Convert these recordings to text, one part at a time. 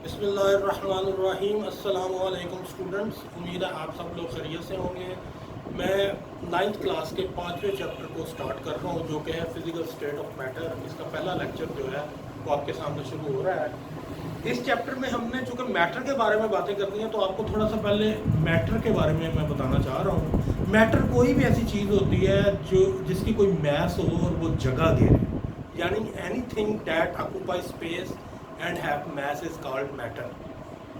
बिस्मिल्लाहिर्रहमानिर्रहीम। अस्सलामु अलैकुम स्टूडेंट्स, उम्मीद है आप सब लोग खैरियत से होंगे। मैं 9th क्लास के 5वें चैप्टर को स्टार्ट कर रहा हूँ, जो कि है फिजिकल स्टेट ऑफ मैटर। इसका पहला लेक्चर जो है वो आपके सामने शुरू हो रहा है। इस चैप्टर में हमने चूँकि मैटर के बारे में बातें करनी है, तो आपको थोड़ा सा पहले मैटर के बारे में मैं बताना चाह रहा हूँ। मैटर कोई भी ऐसी चीज़ होती है जो जिसकी कोई मैस हो और वो जगह घेरे, यानी anything that occupy space and have mass is called matter.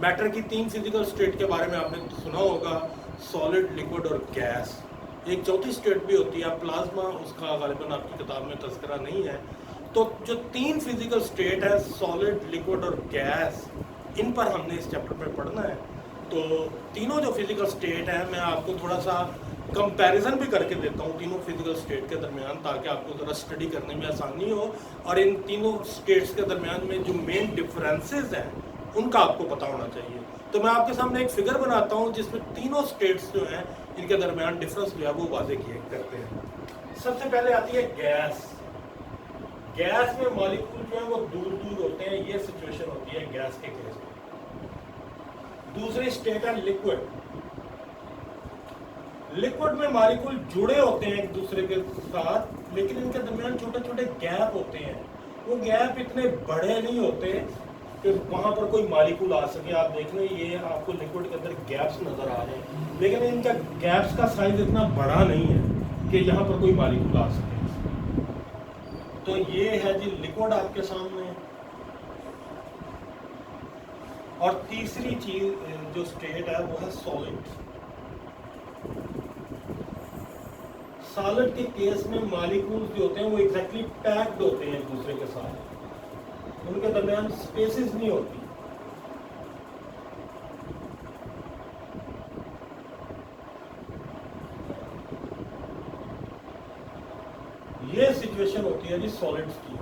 Matter की 3 फिजिकल स्टेट के बारे में आपने सुना होगा, सॉलिड, लिक्विड और गैस। एक चौथी स्टेट भी होती है प्लाज्मा, उसका गालिबन आपकी किताब में तस्करा नहीं है। तो जो 3 फिजिकल स्टेट है, सॉलिड, लिक्विड और गैस, इन पर हमने इस चैप्टर में पढ़ना है। तो तीनों जो फिजिकल स्टेट है, मैं आपको थोड़ा सा कंपैरिजन भी करके देता हूँ तीनों फिजिकल स्टेट के दरमियान, ताकि आपको ज़रा स्टडी करने में आसानी हो और इन तीनों स्टेट्स के दरमियान में जो मेन डिफरेंसेस हैं उनका आपको पता होना चाहिए। तो मैं आपके सामने एक फिगर बनाता हूँ जिसमें तीनों स्टेट्स जो हैं इनके दरमियान डिफरेंस जो है वो वाजे किए करते हैं। सबसे पहले आती है गैस। गैस में मॉलिक्यूल जो है वो दूर दूर होते हैं, ये सिचुएशन होती है गैस के केस में। दूसरी स्टेट है लिक्विड। लिक्विड में मॉलिक्यूल जुड़े होते हैं एक दूसरे के साथ, लेकिन इनके दरमियान छोटे छोटे गैप होते हैं। वो गैप इतने बड़े नहीं होते कि वहां पर कोई मॉलिक्यूल आ सके। आप देख रहे हैं, ये आपको लिक्विड के अंदर गैप्स नजर आ रहे हैं, लेकिन इनका गैप्स का साइज इतना बड़ा नहीं है कि यहाँ पर कोई मॉलिक्यूल आ सके। तो ये है जी लिक्विड आपके सामने। और तीसरी चीज जो स्टेट है वो है सॉलिड। सॉलिड के केस में मॉलिक्यूल्स जो होते हैं वो एग्जैक्टली पैक्ड होते हैं एक दूसरे के साथ, उनके दरमियान स्पेसेस नहीं होती। ये सिचुएशन होती है जी सॉलिड्स की।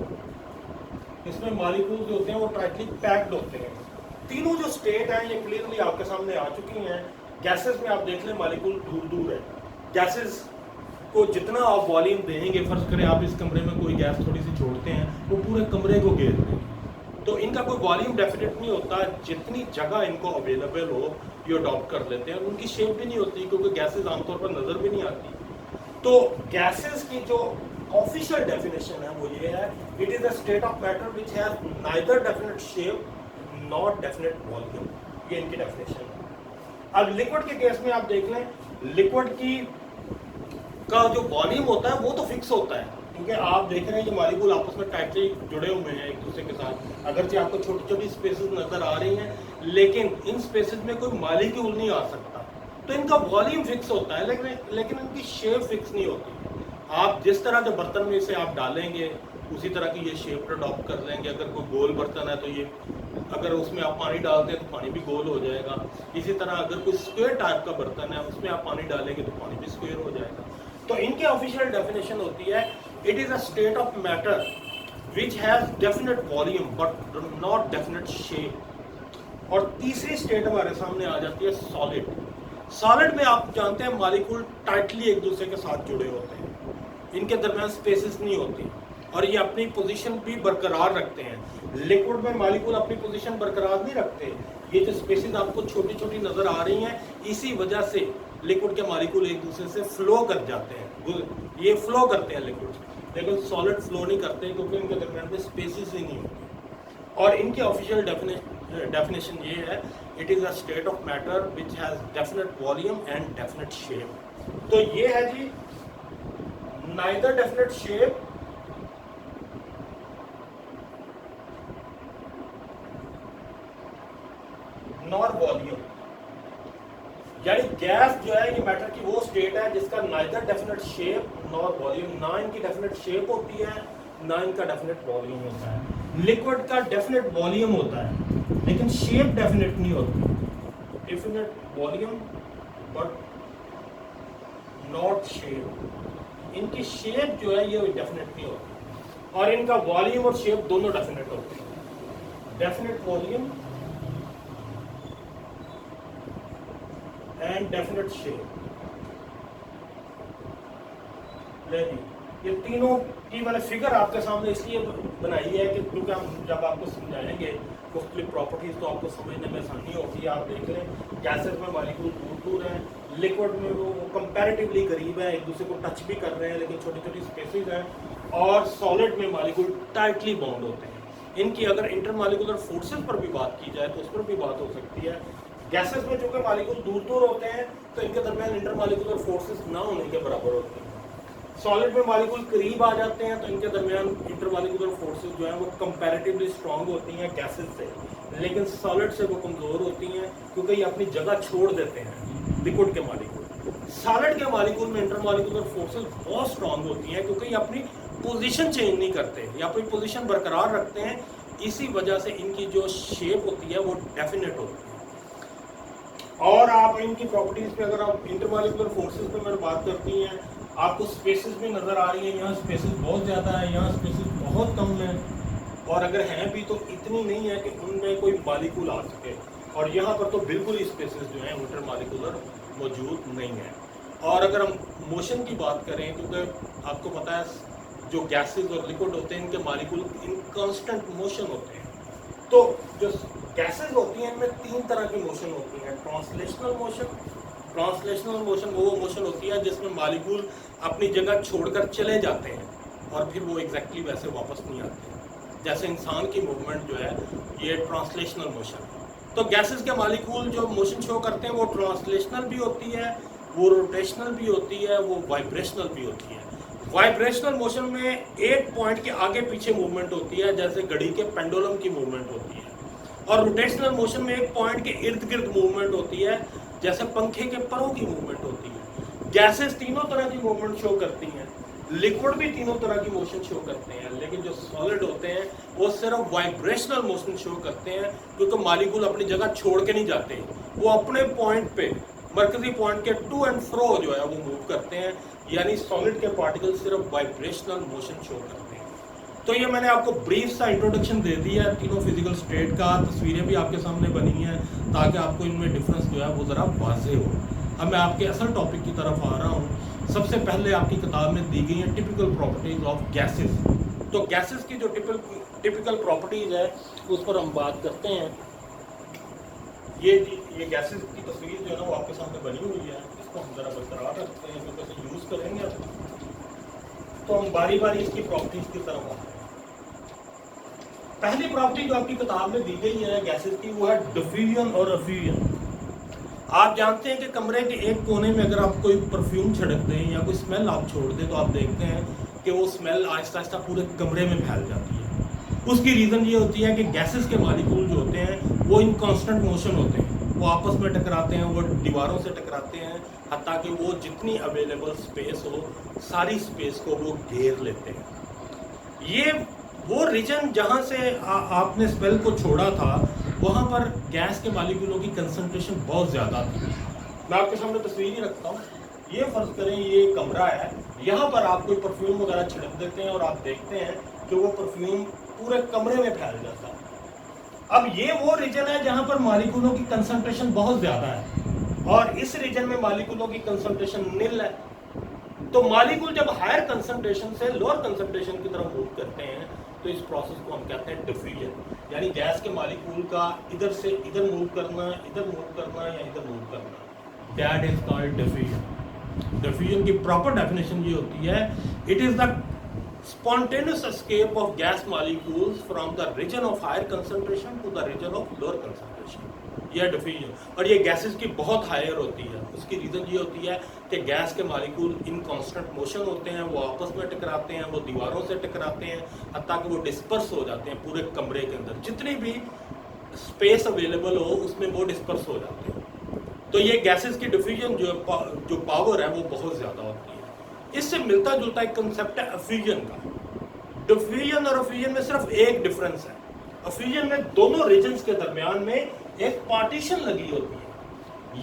इसमें मॉलिक्यूल्स जो होते हैं वो टाइटली पैक्ड होते हैं। तीनों जो स्टेट हैं ये क्लियरली आपके सामने आ चुकी हैं। गैसेस में आप देख लें मॉलिक्यूल दूर दूर है। गैसेस को जितना आप वॉल्यूम देंगे, फर्ज करें आप इस कमरे में कोई गैस थोड़ी सी छोड़ते हैं, वो पूरे कमरे को घेर देंगे। तो इनका कोई वॉल्यूम डेफिनेट नहीं होता, जितनी जगह इनको अवेलेबल हो ये अडॉप्ट कर लेते हैं। उनकी शेप भी नहीं होती, क्योंकि गैसेस आमतौर पर नजर भी नहीं आती। तो गैसेस की जो ऑफिशियल डेफिनेशन है वो ये है, it is a state of matter which has neither definite shape not definite volume. ये इनकी डेफिनेशन है। अब लिक्विड के केस में आप देख लें, लिक्विड की का जो वॉल्यूम होता है वो तो फिक्स होता है, क्योंकि आप देख रहे हैं ये मॉलिक्यूल आपस में टाइटली जुड़े हुए हैं एक दूसरे के साथ। अगरचे आपको छोटी छोटी स्पेसेस नजर आ रही हैं, लेकिन इन स्पेसेस में कोई मॉलिक्यूल नहीं आ सकता। तो इनका वॉल्यूम फिक्स होता है, लेकिन इनकी शेप फिक्स नहीं होती। आप जिस तरह के बर्तन में इसे आप डालेंगे उसी तरह की ये शेप अडॉप्ट कर लेंगे। अगर कोई गोल बर्तन है तो ये, अगर उसमें आप पानी डालते हैं तो पानी भी गोल हो जाएगा। इसी तरह अगर कोई स्क्वायर टाइप का बर्तन है उसमें आप पानी डालेंगे तो पानी भी स्क्वायर हो जाएगा। तो इनकी ऑफिशियल डेफिनेशन होती है, it is a state of matter which has definite volume but not definite shape. और तीसरी स्टेट हमारे सामने आ जाती है सॉलिड। सॉलिड में आप जानते हैं मॉलिक्यूल टाइटली एक दूसरे के साथ जुड़े होते हैं, इनके दरमियान स्पेसेस नहीं होती और ये अपनी पोजीशन भी बरकरार रखते हैं। लिक्विड में मॉलिक्यूल अपनी पोजीशन बरकरार नहीं रखते। ये जो स्पेसेस आपको छोटी छोटी नजर आ रही हैं, इसी वजह से लिक्विड के मॉलिक्यूल एक दूसरे से फ्लो कर जाते हैं। ये फ्लो करते हैं लिक्विड, लेकिन सॉलिड फ्लो नहीं करते, क्योंकि इनके दरमियान में स्पेसेस ही नहीं होती। और इनकी ऑफिशियल डेफिनेशन ये है, it is a state of matter which has definite volume and definite shape. तो ये है जी neither definite shape nor volume। यानी गैस जो है ये मैटर की वो स्टेट है जिसका neither definite shape nor volume, ना इनकी डेफिनेट शेप होती है ना इनका डेफिनेट वॉल्यूम होता है। लिक्विड का डेफिनेट वॉल्यूम होता है लेकिन शेप डेफिनेट नहीं होती। Definite volume but not shape. इनकी शेप जो है ये डेफिनेट नहीं होती, और इनका वॉल्यूम और शेप दोनों डेफिनेट होते हैं। Definite volume and definite shape. ये तीनों की मैंने फिगर आपके सामने इसलिए बनाई है कि क्योंकि हम जब आपको समझाएंगे मुख्तलिफ प्रॉपर्टीज़ तो आपको समझने में आसानी होगी। आप देख लें गैसेज में मॉलिक्यूल दूर दूर हैं, लिक्विड में वो कंपैरेटिवली करीब है, एक दूसरे को टच भी कर रहे हैं लेकिन छोटी छोटी स्पेसेस हैं, और सॉलिड में मॉलिक्यूल टाइटली बॉन्ड होते हैं। इनकी अगर इंटरमॉलिक्यूलर फोर्सेस पर भी बात की जाए तो उस पर भी बात हो सकती है। गैसेस में चूंकि मॉलिक्यूल दूर दूर होते हैं तो इनके दरमियान इंटरमॉलिक्यूलर फोर्सेस ना होने के बराबर होते हैं। सॉलिड में मॉलिक्यूल करीब आ जाते हैं तो इनके दरमियान इंटरमॉलिक्यूलर फोर्सेस जो हैं वो कंपैरेटिवली स्ट्रांग होती हैं गैसेस से, लेकिन सॉलिड से वो कमज़ोर होती हैं क्योंकि ये अपनी जगह छोड़ देते हैं लिक्विड के मॉलिक्यूल। सॉलिड के मॉलिक्यूल में इंटरमॉलिक्यूलर फोर्सेस बहुत स्ट्रांग होती हैं क्योंकि ये अपनी पोजीशन चेंज नहीं करते या अपनी पोजीशन बरकरार रखते हैं। इसी वजह से इनकी जो शेप होती है वो डेफिनेट होती है। और आप इनकी प्रॉपर्टीज़ पे अगर आप इंटरमॉलिक्यूलर फोर्सेस पे मैंने बात करती हैं, आपको स्पेसेस भी नज़र आ रही हैं। यहाँ स्पेसेस बहुत ज़्यादा है, यहाँ स्पेसेस बहुत कम है, और अगर हैं भी तो इतनी नहीं है कि उनमें कोई मॉलिक्यूल आ सके। और यहाँ पर तो बिल्कुल ही स्पेसेस जो हैं इंटरमॉलिक्यूलर मौजूद नहीं है। और अगर हम मोशन की बात करें, क्योंकि आपको पता है जो गैसेस और लिक्विड होते हैं इनके मॉलिक्यूल इन कांस्टेंट मोशन होते हैं। तो जो गैसेस होती हैं इनमें तीन तरह की मोशन होती हैं। ट्रांसलेशनल मोशन वो मोशन होती है जिसमें मॉलिक्यूल अपनी जगह छोड़कर चले जाते हैं और फिर वो एग्जैक्टली वैसे वापस नहीं आते। जैसे इंसान की मूवमेंट जो है ये ट्रांसलेशनल मोशन है। तो गैसेस के मॉलिक्यूल जो मोशन शो करते हैं वो ट्रांसलेशनल भी होती है, वो रोटेशनल भी होती है, वो वाइब्रेशनल भी होती है। वाइब्रेशनल मोशन में एक पॉइंट के आगे पीछे मूवमेंट होती है जैसे घड़ी के पेंडुलम की मूवमेंट होती है, और रोटेशनल मोशन में एक पॉइंट के इर्द गिर्द मूवमेंट होती है जैसे पंखे के परों की मूवमेंट होती है। गैसेस तीनों तरह की मूवमेंट शो करती हैं, लिक्विड भी तीनों तरह की मोशन शो करते हैं, लेकिन जो सॉलिड होते हैं वो सिर्फ वाइब्रेशनल मोशन शो करते हैं क्योंकि मॉलिक्यूल अपनी जगह छोड़ के नहीं जाते, वो अपने पॉइंट पे मरकजी पॉइंट के टू एंड फ्रो जो है वो मूव करते हैं। यानी सॉलिड के पार्टिकल सिर्फ वाइब्रेशनल मोशन शो करते हैं। तो ये मैंने आपको ब्रीफ सा इंट्रोडक्शन दे दिया है तीनों फिजिकल स्टेट का, तस्वीरें भी आपके सामने बनी हैं ताकि आपको इनमें डिफरेंस जो है वो ज़रा वाज़ेह हो। अब मैं आपके असल टॉपिक की तरफ आ रहा हूँ। सबसे पहले आपकी किताब में दी गई है टिपिकल प्रॉपर्टीज़ ऑफ गैसेस। तो गैसेस की जो टिपिकल प्रॉपर्टीज़ है उस पर हम बात करते हैं। ये गैसेस की तस्वीर जो है ना वो आपके सामने बनी हुई है, इसको हम ज़रा बरकरार रखते हैं क्योंकि इसे यूज़ करेंगे तो हम बारी बारी इसकी प्रॉपर्टीज़ की तरफ आते हैं। पहली प्रॉपर्टी जो आपकी किताब में दी गई है गैसेस की वो है डिफ्यूजन और एफ्यूजन। आप जानते हैं कि कमरे के एक कोने में अगर आप कोई परफ्यूम छिड़क दें या कोई स्मेल आप छोड़ दें तो आप देखते हैं कि वो स्मेल आहिस्ता आहिस्ता पूरे कमरे में फैल जाती है। उसकी रीज़न ये होती है कि गैसेस के मॉलिक्यूल जो होते हैं वो इन कांस्टेंट मोशन होते हैं, वो आपस में टकराते हैं, वो दीवारों से टकराते हैं, हत्ता कि वो जितनी अवेलेबल स्पेस हो सारी स्पेस को वो घेर लेते हैं। ये वो रीजन जहाँ से आपने स्पेल को छोड़ा था वहाँ पर गैस के मॉलिक्यूलों की कंसंट्रेशन बहुत ज़्यादा थी। मैं आपके सामने तस्वीर ही रखता हूँ। ये फ़र्ज़ करें ये कमरा है, यहाँ पर आप कोई परफ्यूम वगैरह छिड़क देते हैं और आप देखते हैं कि वो परफ्यूम पूरे कमरे में फैल जाता है। अब ये वो रीजन है जहाँ पर मॉलिक्यूलों की कंसंट्रेशन बहुत ज़्यादा है और इस रीजन में मॉलिक्यूलों की कंसंट्रेशन निल है। तो मॉलिक्यूल जब हायर कंसंट्रेशन से लोअर कंसंट्रेशन की तरफ मूव करते हैं तो इस प्रोसेस को हम कहते हैं डिफ्यूजन। यानी गैस के मॉलिक्यूल का इधर से इधर मूव करना, इधर मूव करना या इधर मूव करना, that is called diffusion. Diffusion की प्रॉपर डेफिनेशन ये होती है, it is the spontaneous escape of gas molecules from the region of higher concentration to the region of lower concentration। यह डिफ्यूजन, और ये गैसेस की बहुत हायर होती है। उसकी रीज़न ये होती है कि गैस के मॉलिक्यूल इन कांस्टेंट मोशन होते हैं, वो आपस में टकराते हैं, वो दीवारों से टकराते हैं, हत्ता कि वो डिस्पर्स हो जाते हैं पूरे कमरे के अंदर, जितनी भी स्पेस अवेलेबल हो उसमें वो डिस्पर्स हो जाते हैं। तो ये गैसेस की डिफ्यूजन जो पावर है वो बहुत ज़्यादा होती है। इससे मिलता जुलता एक कंसेप्ट है एफ्यूजन का। डिफ्यूजन और एफ्यूजन में सिर्फ एक डिफरेंस है, एफ्यूजन में दोनों रीजन्स के दरमियान में एक पार्टीशन लगी होती है।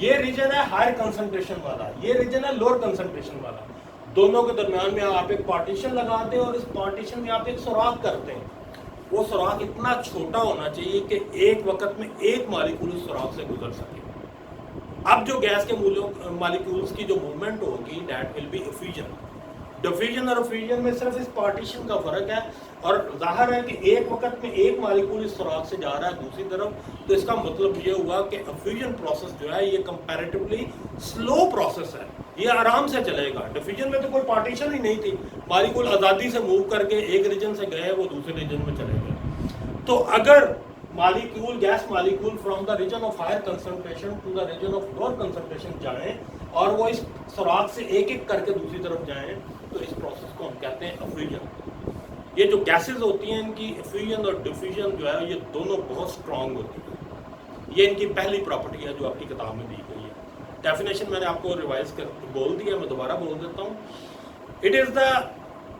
ये रीजन है हायर कंसंट्रेशन वाला, ये रीजन है लोअर कंसंट्रेशन वाला। दोनों के दरमियान में आप एक पार्टीशन लगाते हैं और इस पार्टीशन में आप एक सुराख करते हैं। वो सुराख इतना छोटा होना चाहिए कि एक वक्त में एक मॉलिक्यूल उस सुराख से गुजर सके। अब जो गैस के मॉलिक्यूल्स की जो मूवमेंट होगी that will be effusion. Diffusion और फ्यूजन में सिर्फ इस पार्टीशन का फर्क है, और जाहिर है कि एक वक्त में एक मालिक्यूल इस सुराख से जा रहा है दूसरी तरफ, तो इसका मतलब ये हुआ कि फ्यूजन प्रोसेस जो है ये कंपैरेटिवली स्लो प्रोसेस है, ये आराम से चलेगा। डिफ्यूजन में तो कोई पार्टीशन ही नहीं थी, मालिक्यूल आज़ादी से मूव करके एक रीजन से गए वो दूसरे रीजन में चले गए। तो अगर molecule, gas molecule from the region of higher concentration to the region of lower concentration जाएं और वो इस सुराख से एक एक करके दूसरी तरफ जाएं, तो इस प्रोसेस को हम कहते हैं फ्यूजन। ये जो गैसेस होती हैं इनकी फ्यूजन और डिफ्यूजन जो है ये दोनों बहुत स्ट्रांग होती हैं। ये इनकी पहली प्रॉपर्टी है जो आपकी किताब में दी गई है। डेफिनेशन मैंने आपको रिवाइज कर बोल दिया, मैं दोबारा बोल देता हूँ। It is the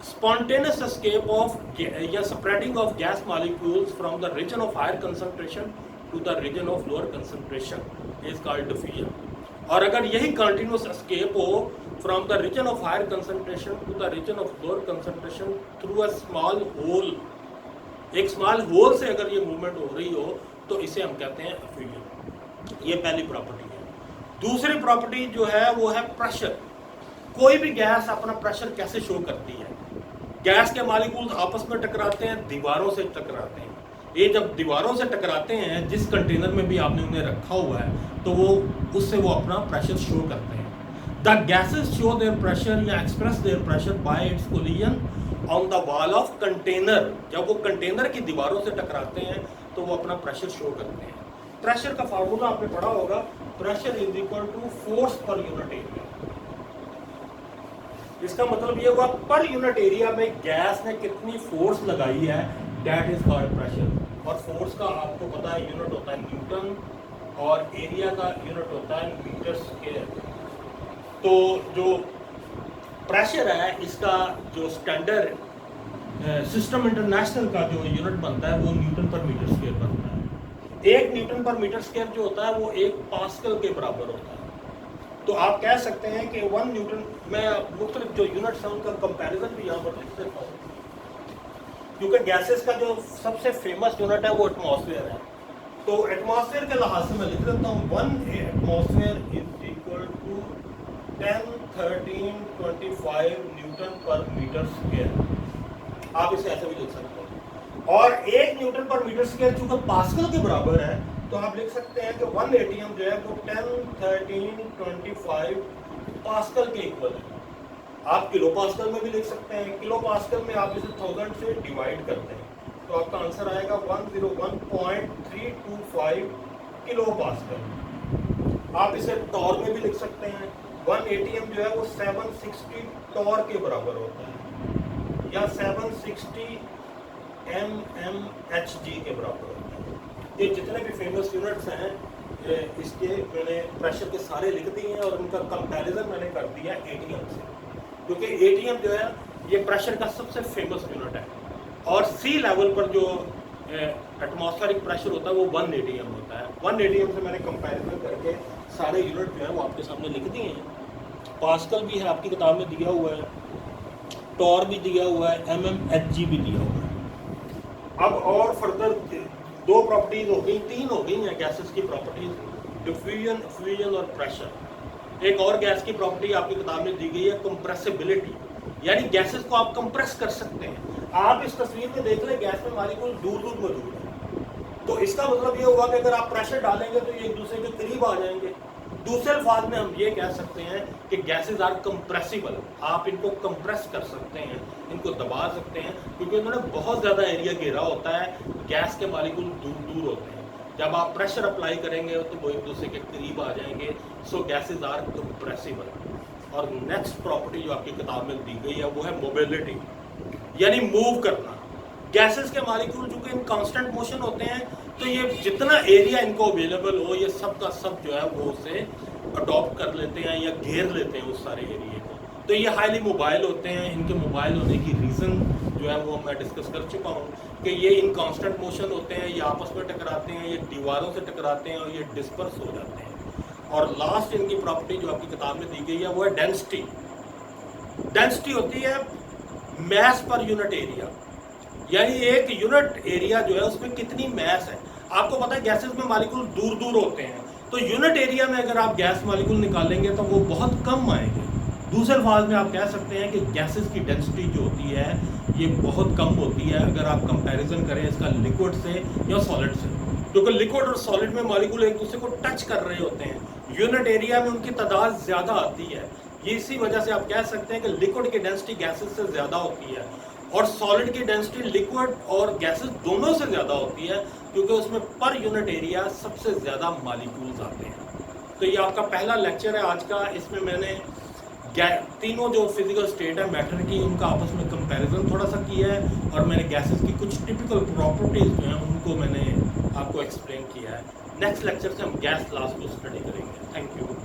spontaneous escape of या spreading of gas molecules from the region of higher concentration to the region of lower concentration is called diffusion। और अगर यही continuous escape हो from the region of higher concentration to the region of lower concentration through a small hole, एक small hole से अगर ये movement हो रही हो तो इसे हम कहते हैं diffusion। ये पहली प्रॉपर्टी है। दूसरी प्रॉपर्टी जो है वो है प्रेशर। कोई भी गैस अपना प्रेशर कैसे शो करती है? गैस के मॉलिक्यूल्स आपस में टकराते हैं, दीवारों से टकराते हैं। ये जब दीवारों से टकराते हैं, जिस कंटेनर में भी आपने उन्हें रखा हुआ है, तो वो उससे वो अपना प्रेशर शो करते हैं। The gases show their pressure या express their pressure by its collision on the wall of container. जब वो कंटेनर की दीवारों से टकराते हैं तो वो अपना प्रेशर शो करते हैं। प्रेशर का फार्मूला आपने पढ़ा होगा, pressure is equal to force per unit area. इसका मतलब ये हुआ पर यूनिट एरिया में गैस ने कितनी फोर्स लगाई है, दैट इज कॉल्ड प्रेशर। और फोर्स का आपको पता है यूनिट होता है न्यूटन, और एरिया का यूनिट होता है मीटर स्क्वायर। तो जो प्रेशर है इसका जो स्टैंडर्ड सिस्टम इंटरनेशनल का जो यूनिट बनता है वो न्यूटन पर मीटर स्क्वायर बनता है। एक न्यूटन पर मीटर स्क्वायर जो होता है वो एक पास्कल के बराबर होता है। तो आप कह सकते हैं कि 1 न्यूटन, मैं मुख्तलिफ जो यूनिट्स हैं उनका कंपैरिजन भी यहाँ पर लिख देता हूँ, क्योंकि गैसेस का जो सबसे फेमस यूनिट है वो एटमॉस्फेयर है। तो एटमॉस्फेयर के लिहाज से मैं लिख देता हूँ 1 atmosphere is equal to 10, 13, 25 newton per metre square. आप इसे ऐसे भी लिख सकते हैं। और 1 न्यूटन पर मीटर स्क्वायर चूंकि पास्कल के बराबर है, तो आप लिख सकते हैं कि 1 एटीएम जो है वो 10, 13, 25 पास्कल के इक्वल है। आप किलो पास्कल में भी लिख सकते हैं। किलो पास्कल में आप इसे 1000 से डिवाइड करते हैं तो आपका आंसर आएगा 101.325 किलो पास्कल। आप इसे टॉर में भी लिख सकते हैं। 1 एटीएम जो है वो 760 टॉर के बराबर होता है, या 760 mmHg के बराबर होता है। ये जितने भी फेमस यूनिट्स हैं इसके मैंने प्रेशर के सारे लिख दिए हैं, और उनका कंपैरिजन मैंने कर दिया एटीएम से, क्योंकि एटीएम जो है ये प्रेशर का सबसे फेमस यूनिट है। और सी लेवल पर जो एटमॉस्फेरिक प्रेशर होता है वो 1 एटीएम होता है। 1 एटीएम से मैंने कंपैरिजन करके सारे यूनिट जो है वो आपके सामने लिख दिए हैं। पास्कल भी है आपकी किताब में दिया हुआ है, टॉर भी दिया हुआ है, mmHg भी दिया हुआ है। अब और फर्दर 2 प्रॉपर्टीज हो गई, 3 हो गई हैं गैसेस की प्रॉपर्टीज, डिफ्यूजन, फ्यूजन और प्रेशर। एक और गैस की प्रॉपर्टी आपकी किताब में दी गई है कंप्रेसिबिलिटी, यानी गैसेस को आप कंप्रेस कर सकते हैं। आप इस तस्वीर में देख लें गैस में मॉलिक्यूल दूर दूर मौजूद है, तो इसका मतलब ये हुआ कि अगर आप प्रेशर डालेंगे तो ये एक दूसरे के करीब आ जाएंगे। दूसरे अल्फाज में हम ये कह सकते हैं कि गैसेस आर कंप्रेसिबल। आप इनको कंप्रेस कर सकते हैं, इनको दबा सकते हैं, क्योंकि उन्होंने बहुत ज़्यादा एरिया घेरा होता है। गैस के मॉलिक्यूल दूर दूर होते हैं, जब आप प्रेशर अप्लाई करेंगे तो वो एक दूसरे के करीब आ जाएंगे। सो गैसेस आर कंप्रेसिबल। और नेक्स्ट प्रॉपर्टी जो आपकी किताब में दी गई है वो है मोबिलिटी, यानी मूव करना। गैसेस के मॉलिक्यूल जो कि इन कांस्टेंट मोशन होते हैं, तो ये जितना एरिया इनको अवेलेबल हो ये सब का सब जो है वो उसे अडॉप्ट कर लेते हैं या घेर लेते हैं उस सारे एरिया को। तो ये हाईली मोबाइल होते हैं। इनके मोबाइल होने की रीज़न जो है वो मैं डिस्कस कर चुका हूँ कि ये इन कांस्टेंट मोशन होते हैं, ये आपस में टकराते हैं, ये दीवारों से टकराते हैं और ये डिस्पर्स हो जाते हैं। और लास्ट इनकी प्रॉपर्टी जो आपकी किताब में दी गई है वो है डेंसिटी। डेंसिटी होती है मैस पर यूनिट एरिया, यानी एक यूनिट एरिया जो है उसमें कितनी मैस है। आपको पता है गैसेस में मॉलिक्यूल दूर दूर होते हैं, तो यूनिट एरिया में अगर आप गैस मॉलिक्यूल निकालेंगे तो वो बहुत कम आएंगे। दूसरे अल्फाज में आप कह सकते हैं कि गैसेस की डेंसिटी जो होती है ये बहुत कम होती है अगर आप कंपैरिजन करें इसका लिक्विड से या सॉलिड से, क्योंकि लिक्विड और सॉलिड में मॉलिक्यूल एक दूसरे को टच कर रहे होते हैं, यूनिट एरिया में उनकी तादाद ज़्यादा आती है। ये इसी वजह से आप कह सकते हैं कि लिक्विड की डेंसिटी गैसेस से ज़्यादा होती है और सॉलिड की डेंसिटी लिक्विड और गैसेस दोनों से ज़्यादा होती है, क्योंकि उसमें पर यूनिट एरिया सबसे ज़्यादा मॉलिक्यूल्स आते हैं। तो ये आपका पहला लेक्चर है आज का। इसमें मैंने तीनों जो फिजिकल स्टेट है मैटर की उनका आपस में कंपैरिजन थोड़ा सा किया है और मैंने गैसेस की कुछ टिपिकल प्रॉपर्टीज जो हैं उनको मैंने आपको एक्सप्लेन किया है। नेक्स्ट लेक्चर से हम गैस क्लास को स्टडी करेंगे। Thank you.